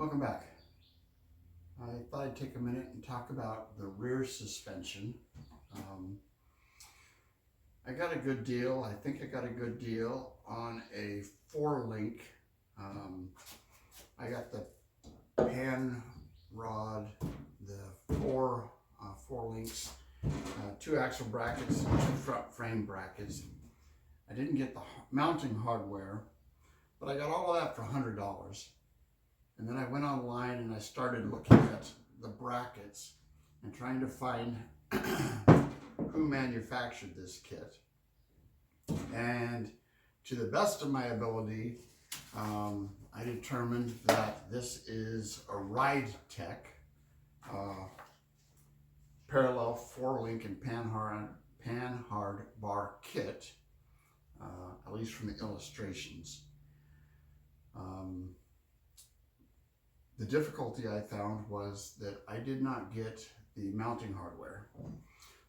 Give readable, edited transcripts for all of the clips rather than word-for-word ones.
Welcome back. I thought I'd take a minute and talk about the rear suspension. I got a good deal. I think I got a good deal on a 4-link. I got the pan rod, the four links, 2 axle brackets, and 2 front frame brackets. I didn't get the mounting hardware, but I got all of that for $100. And then I went online and I started looking at the brackets and trying to find who manufactured this kit. And to the best of my ability, I determined that this is a Ride Tech parallel 4-link and panhard bar kit, at least from the illustrations. The difficulty I found was that I did not get the mounting hardware.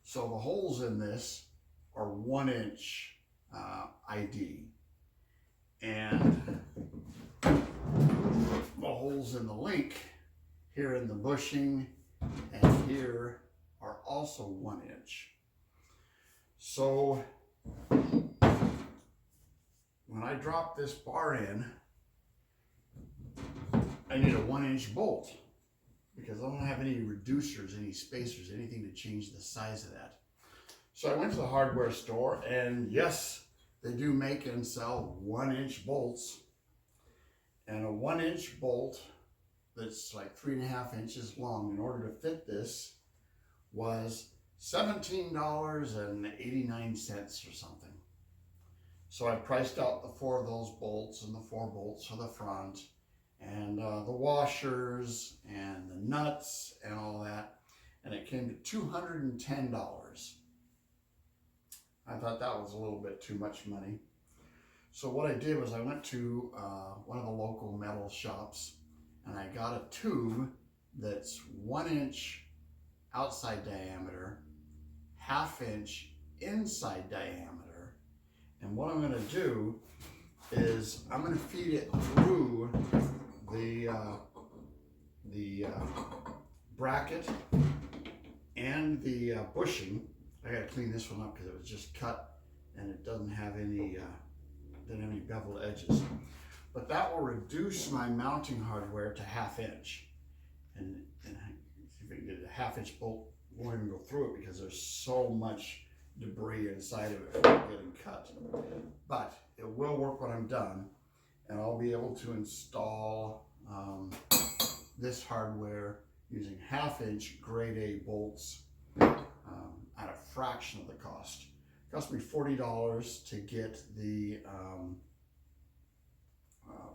So the holes in this are 1-inch ID. And the holes in the link here in the bushing and here are also 1-inch. So when I drop this bar in, I need a 1-inch bolt because I don't have any reducers, any spacers, anything to change the size of that. So I went to the hardware store, and yes, they do make and sell 1-inch bolts. And a 1-inch bolt that's like 3.5 inches long, in order to fit this, was $17.89 or something. So I priced out the 4 of those bolts and the 4 bolts for the front, and the washers and the nuts and all that, and it came to $210. I thought that was a little bit too much money. So what I did was I went to one of the local metal shops, and I got a tube that's 1-inch outside diameter, 1/2 inch inside diameter, and what I'm going to do is I'm going to feed it through the bracket and the bushing. I got to clean this one up because it was just cut and it doesn't have any beveled edges. But that will reduce my mounting hardware to 1/2 inch. And see if I can get a 1/2 inch bolt, won't even go through it because there's so much debris inside of it from getting cut. But it will work when I'm done, and I'll be able to install this hardware using 1/2 inch grade A bolts at a fraction of the cost. It cost me $40 to get the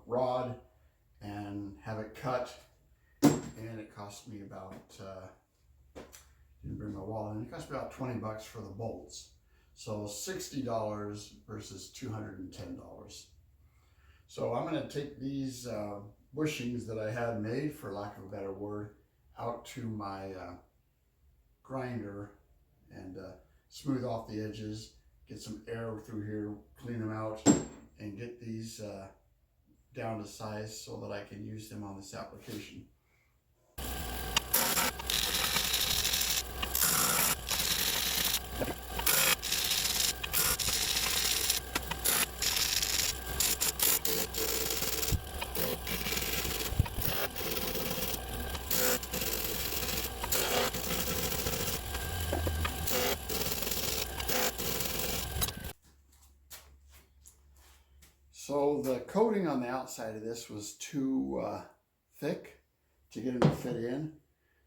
rod and have it cut, and it cost me about didn't bring my wallet in. It cost me about $20 for the bolts. So $60 versus $210. So I'm going to take these bushings that I had made, for lack of a better word, out to my grinder and smooth off the edges, get some air through here, clean them out, and get these down to size so that I can use them on this application. So the coating on the outside of this was too thick to get it to fit in.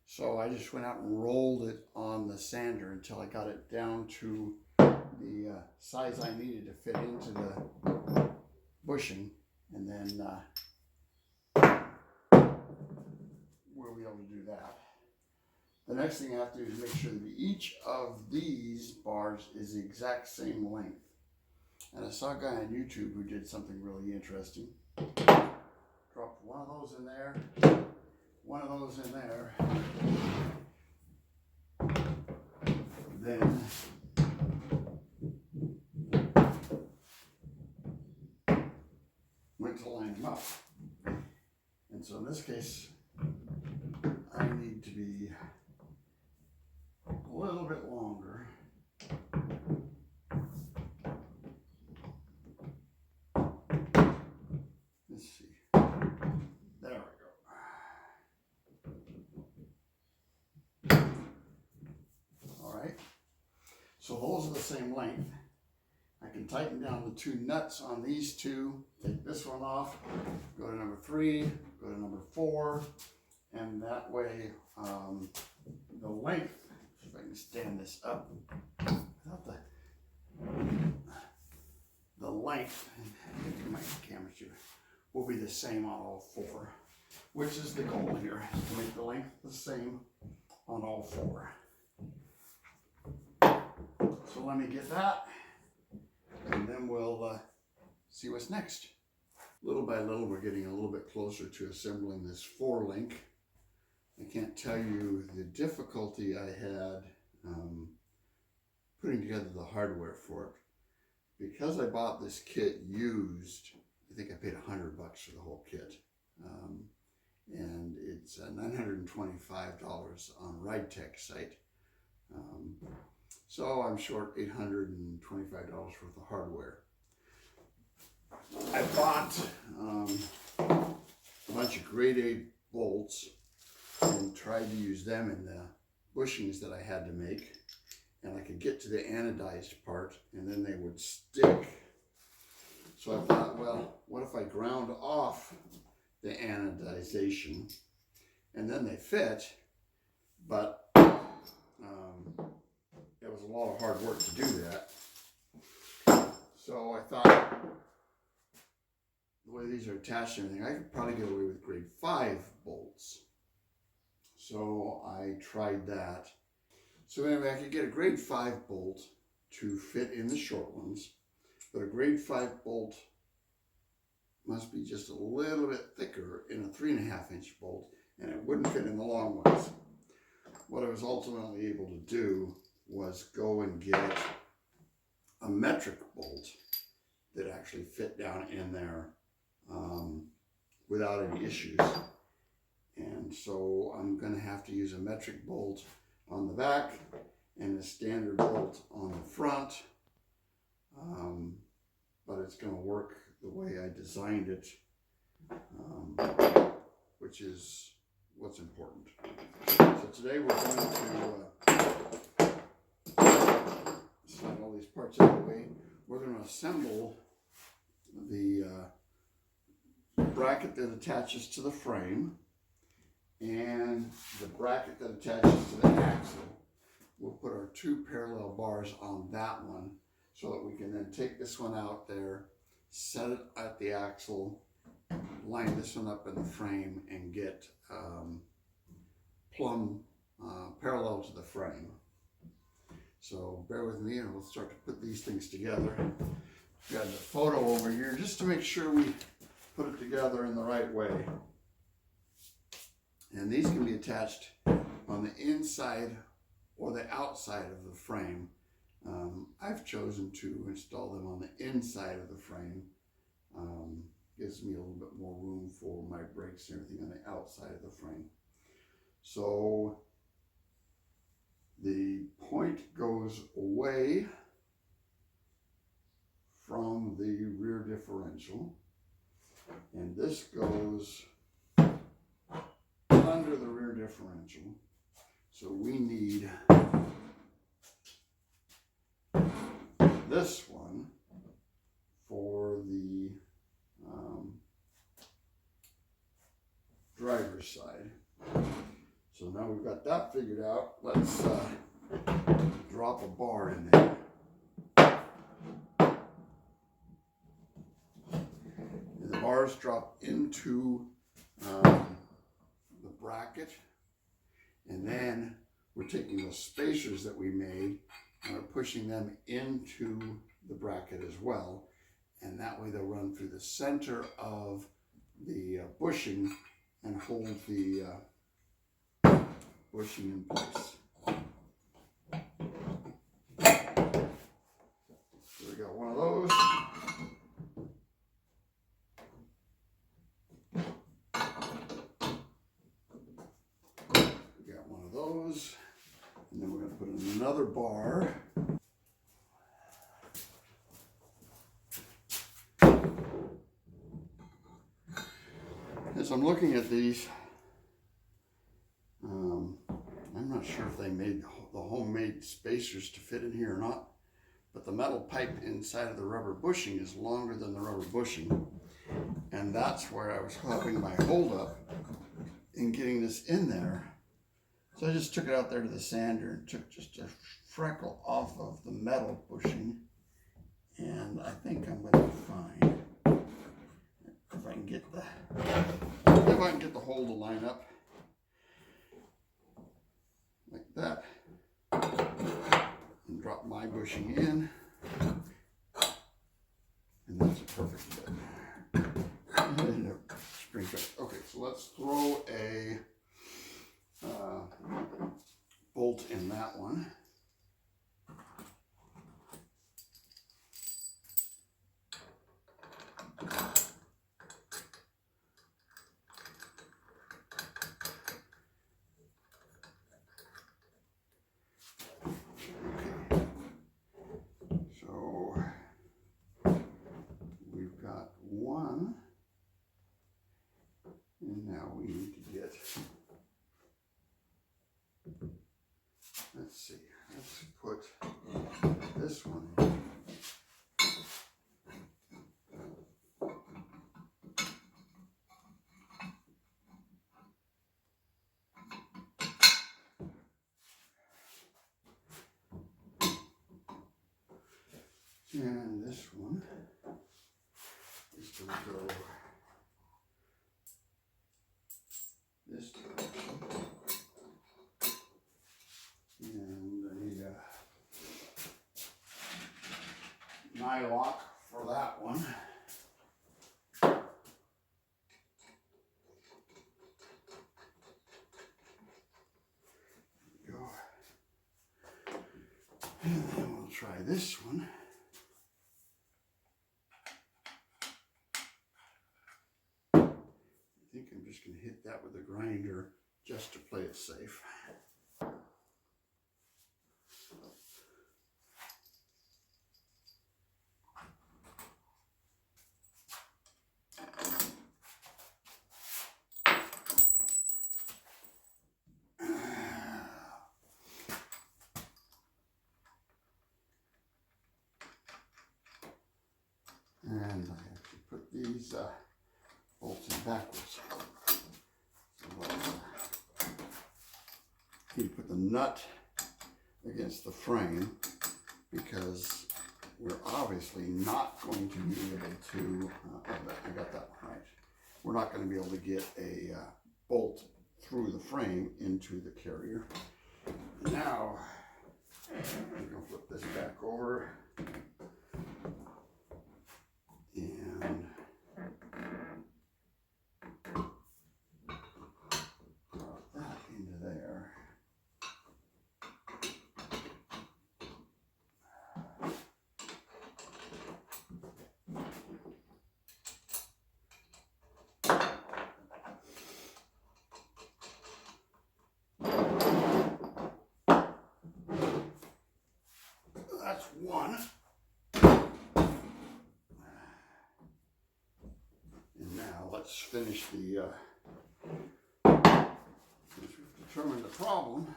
So I just went out and rolled it on the sander until I got it down to the size I needed to fit into the bushing. And then we'll be able to do that. The next thing I have to do is make sure that each of these bars is the exact same length. And I saw a guy on YouTube who did something really interesting. Dropped one of those in there, one of those in there, then went to line them up. And so in this case, I need to be a little bit longer. Let's see. There we go. All right. So those are the same length. I can tighten down the two nuts on these two, take this one off, go to number 3, go to number 4, and that way the length, if I can stand this up without the length, my camera shoot, will be the same on all 4, which is the goal here, to make the length the same on all 4. So let me get that, and then we'll see what's next. Little by little, we're getting a little bit closer to assembling this 4-link. I can't tell you the difficulty I had putting together the hardware for it. Because I bought this kit used, I think I paid $100 for the whole kit. And it's $925 on RideTech site. So I'm short $825 worth of hardware. I bought a bunch of grade A bolts and tried to use them in the bushings that I had to make. And I could get to the anodized part and then they would stick. So I thought, well, what if I ground off the anodization and then they fit, but it was a lot of hard work to do that. So I thought, the way these are attached and everything, I could probably get away with grade 5 bolts. So I tried that. So anyway, I could get a grade 5 bolt to fit in the short ones, but a grade 5 bolt must be just a little bit thicker in a 3.5-inch bolt, and it wouldn't fit in the long ones. What I was ultimately able to do was go and get a metric bolt that actually fit down in there without any issues. And so I'm going to have to use a metric bolt on the back and a standard bolt on the front, but it's going to work the way I designed it, which is what's important. So today we're going to slide all these parts out of the way. We're going to assemble the bracket that attaches to the frame and the bracket that attaches to the axle. We'll put our 2 parallel bars on that one so that we can then take this one out there, set it at the axle, line this one up in the frame, and get plumb parallel to the frame. So bear with me and we'll start to put these things together. Got the photo over here just to make sure we put it together in the right way. And these can be attached on the inside or the outside of the frame. I've chosen to install them on the inside of the frame. Gives me a little bit more room for my brakes and everything on the outside of the frame. So the point goes away from the rear differential, and this goes under the rear differential. So we need this one for the driver's side. So now we've got that figured out. Let's drop a bar in there. And the bars drop into the bracket, and then we're taking those spacers that we made and we're pushing them into the bracket as well, and that way they'll run through the center of the bushing and hold the bushing in place. So we got one of those. those. And then we're going to put in another bar. As I'm looking at these, I'm not sure if they made the homemade spacers to fit in here or not, but the metal pipe inside of the rubber bushing is longer than the rubber bushing. And that's where I was having my holdup in getting this in there. So I just took it out there to the sander and took just a freckle off of the metal bushing. And I think I'm going to find if I can get the hole to line up like that, and drop my bushing in, and that's a perfect fit. And a spring fit. Okay, so let's throw a bolt in that one. One, and now we need to get, let's see, let's put this one in. And this one is going to go this direction. And I need a nylock for that one. There we go. And then we'll try this one. I think I'm just going to hit that with a grinder just to play it safe. And I have to put these bolts in backwards. So you put the nut against the frame because we're obviously not going to be able to, I got that one right. We're not going to be able to get a bolt through the frame into the carrier. Now, I'm going to flip this back over. And drop that into there. That's one. And now let's finish the, since we've determined the problem,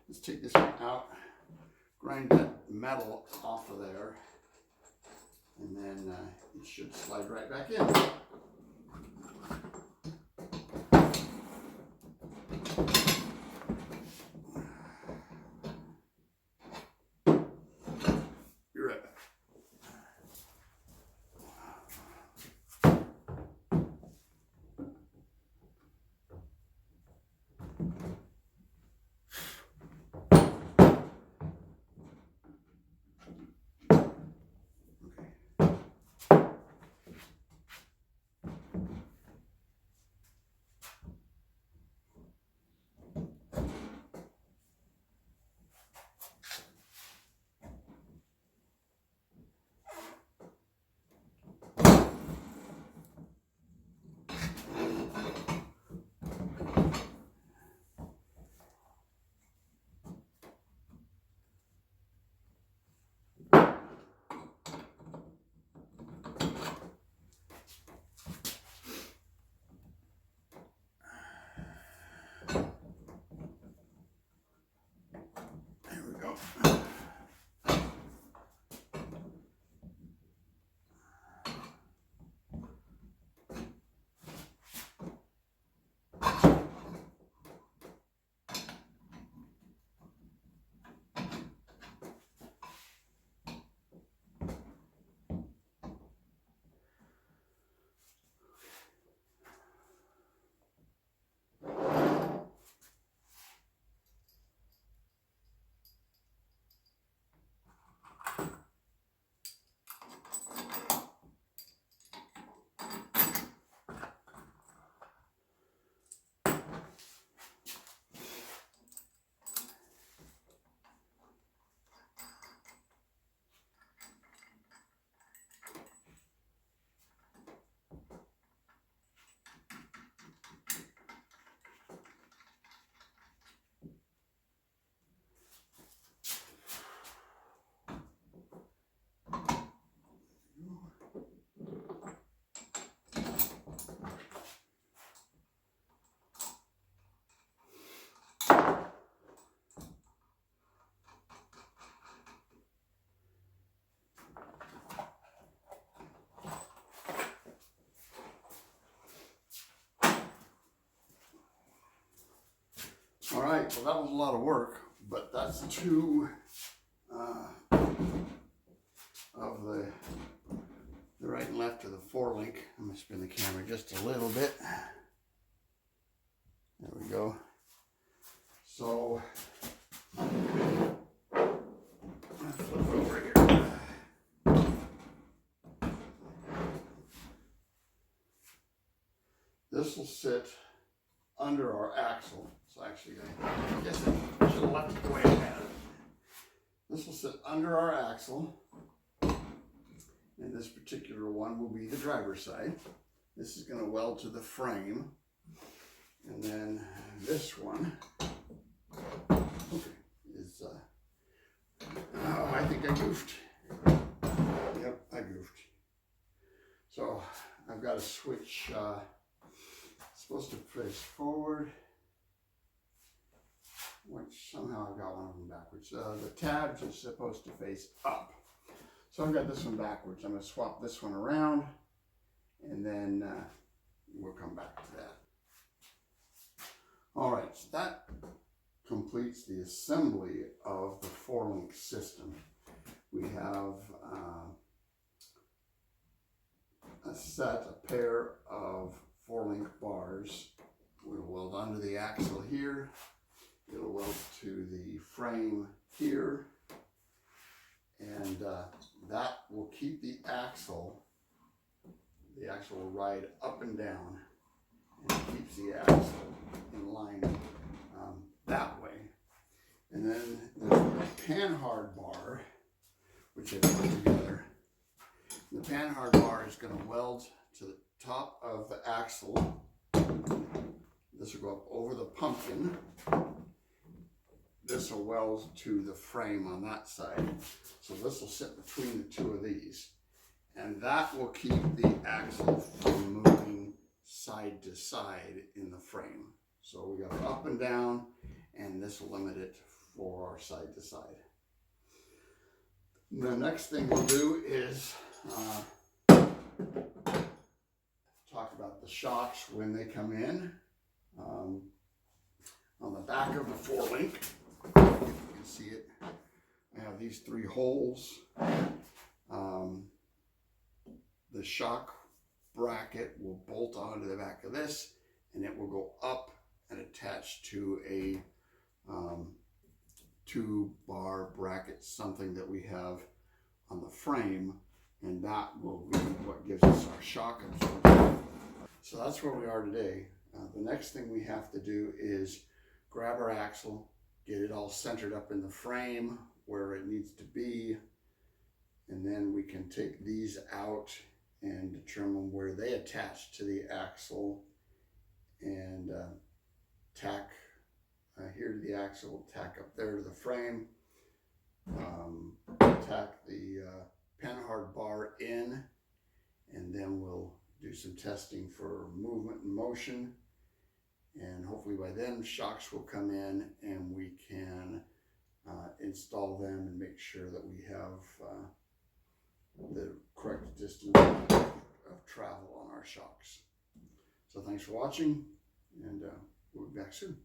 let's take this one out, grind that metal off of there, and then it should slide right back in. Be right back. All right, well that was a lot of work, but that's two of the right and left of the 4-link. I'm gonna spin the camera just a little bit. There we go. So let's flip over here. This will sit under our axle. So actually, I guess I should have left it the way I had it. This will sit under our axle. And this particular one will be the driver's side. This is going to weld to the frame. And then this one is, oh, I think I goofed. Yep, I goofed. So I've got to switch, it's supposed to face forward, which somehow I've got one of them backwards. The tabs are supposed to face up. So I've got this one backwards. I'm going to swap this one around, and then we'll come back to that. All right, so that completes the assembly of the 4-link system. We have a pair of 4-link bars. We'll weld under the axle here. It'll weld to the frame here. And that will keep the axle will ride up and down, and it keeps the axle in line that way. And then there's a panhard bar, which I put together. The panhard bar is going to weld to the top of the axle. This will go up over the pumpkin. This will weld to the frame on that side. So this will sit between the two of these. And that will keep the axle from moving side to side in the frame. So we got up and down, and this will limit it for our side to side. The next thing we'll do is talk about the shocks when they come in. On the back of the 4-link, if you can see it, I have these 3 holes. The shock bracket will bolt onto the back of this, and it will go up and attach to a 2-bar bracket, something that we have on the frame, and that will be what gives us our shock absorber. So that's where we are today. The next thing we have to do is grab our axle, get it all centered up in the frame where it needs to be, and then we can take these out and determine where they attach to the axle, and tack here to the axle, tack up there to the frame, tack the panhard bar in, and then we'll do some testing for movement and motion. And hopefully by then shocks will come in and we can install them and make sure that we have the correct distance of travel on our shocks. So thanks for watching, and we'll be back soon.